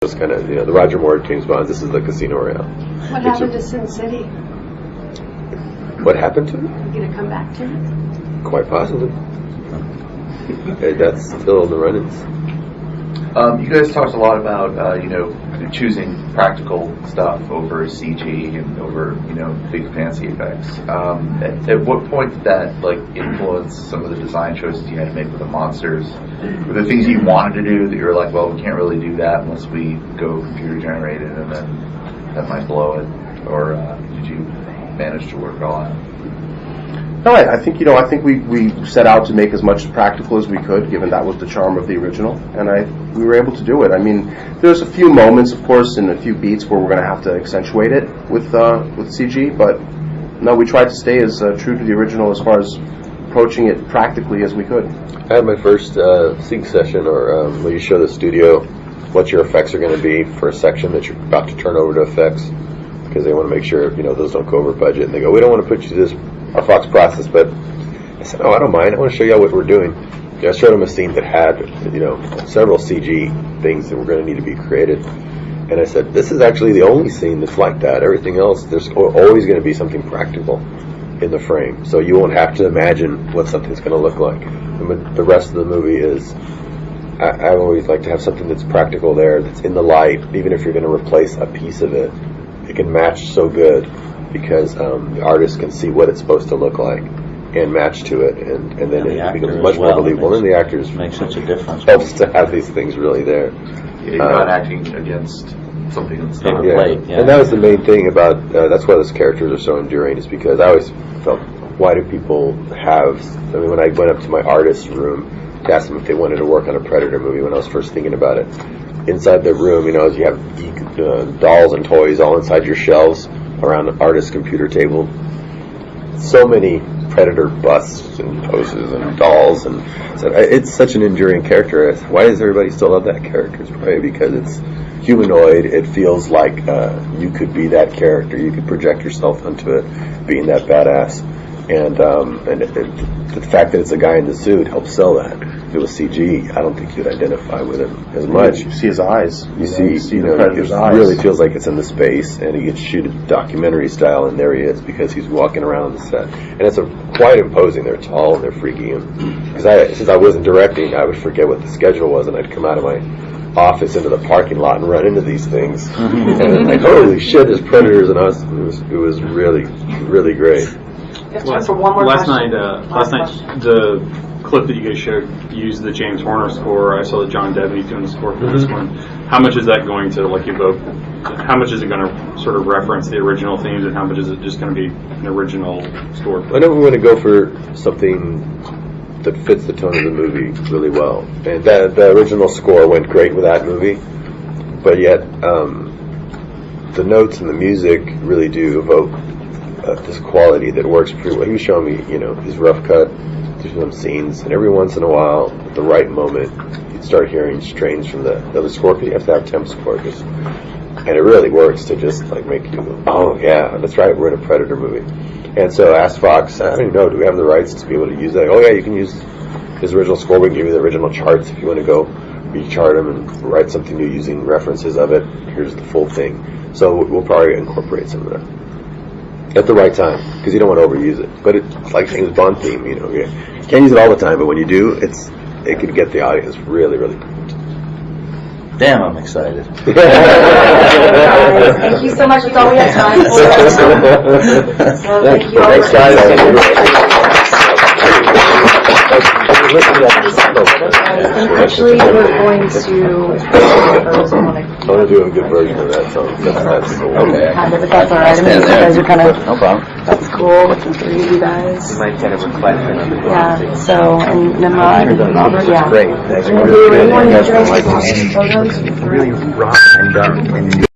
It's kind of, the Roger Moore, James Bond. This is the Casino Royale. What happened to Sin City? What happened to it? Are you going to come back to it? Quite possibly. That's still in the run-ins. You guys talked a lot about choosing practical stuff over CG and over big fancy effects. At what point did that influence some of the design choices you had to make with the monsters? Were there things you wanted to do that you were like, well, we can't really do that unless we go computer generated, and then that might blow it? Or did you manage to work it all out? No, I think we set out to make as much practical as we could, given that was the charm of the original, and we were able to do it. I mean, there's a few moments, of course, and a few beats where we're going to have to accentuate it with CG, but no, we tried to stay as true to the original as far as approaching it practically as we could. I had my first sync session, or where you show the studio what your effects are going to be for a section that you're about to turn over to effects, because they want to make sure those don't go over budget, and they go, we don't want to put you to this our Fox process, but I said, I don't mind. I want to show you what we're doing. I showed them a scene that had, several CG things that were going to need to be created, and I said, this is actually the only scene that's like that. Everything else, there's always going to be something practical in the frame, so you won't have to imagine what something's going to look like. And the rest of the movie is, I always like to have something that's practical there, that's in the light, even if you're going to replace a piece of it. It can match so good, because the artist can see what it's supposed to look like and match to it, and then it becomes much more believable. And the actors makes such a difference. Helps to have these things really there. Yeah, you're not acting against something that's not played. Yeah. And that was the main thing about that's why those characters are so enduring. Is because I always felt, why do people have? I mean, when I went up to my artist's room to ask them if they wanted to work on a Predator movie, when I was first thinking about it, inside the room, as you have dolls and toys all inside your shelves around the artist's computer table, so many Predator busts and poses and dolls, and so it's such an enduring character. Why does everybody still love that character? It's probably because it's humanoid. It feels like you could be that character. You could project yourself onto it, being that badass. And the fact that it's a guy in the suit helps sell that. If it was CG, I don't think you'd identify with him as much. You see his eyes. You see the Predator's eyes. It really feels like it's in the space, and he gets shoot it documentary style, and there he is, because he's walking around the set. And it's quite imposing. They're tall and they're freaky. Because since I wasn't directing, I would forget what the schedule was, and I'd come out of my office into the parking lot and run into these things. And then, like, holy shit, there's Predators, and it was really, really great. Last night, the clip that you guys showed used the James Horner score. I saw that John Devaney's doing the score for this one. How much is that going to evoke? How much is it going to sort of reference the original themes, and how much is it just going to be an original score? I know we want to go for something that fits the tone of the movie really well, and the original score went great with that movie, but yet the notes and the music really do evoke this quality that works pretty well. He was showing me, his rough cut through some scenes, and every once in a while, at the right moment, you'd start hearing strains from the score, because you have to have temp score, and it really works to just make you go, oh yeah, that's right, we're in a Predator movie. And so I asked Fox, I don't even know, do we have the rights to be able to use that? Oh yeah, you can use his original score. We can give you the original charts if you want to go rechart them and write something new using references of it. Here's the full thing. So we'll probably incorporate some of that at the right time, because you don't want to overuse it. But it's like James Bond theme, you can't use it all the time, but when you do, it can get the audience really, really pumped. Damn, I'm excited. Thank you so much. That's all we have time for. So thank you all. Thanks, guys. Actually, we're going to. I want to do a good version of that song. That's okay. Kind of, but that's all right. I mean, you guys are kind of. No problem. That's cool. Looking for you guys. You might get a reflection of the Yeah. So, and Nimrod and Robert. Yeah. Great. Thanks. Anyone enjoy taking photos? really rough and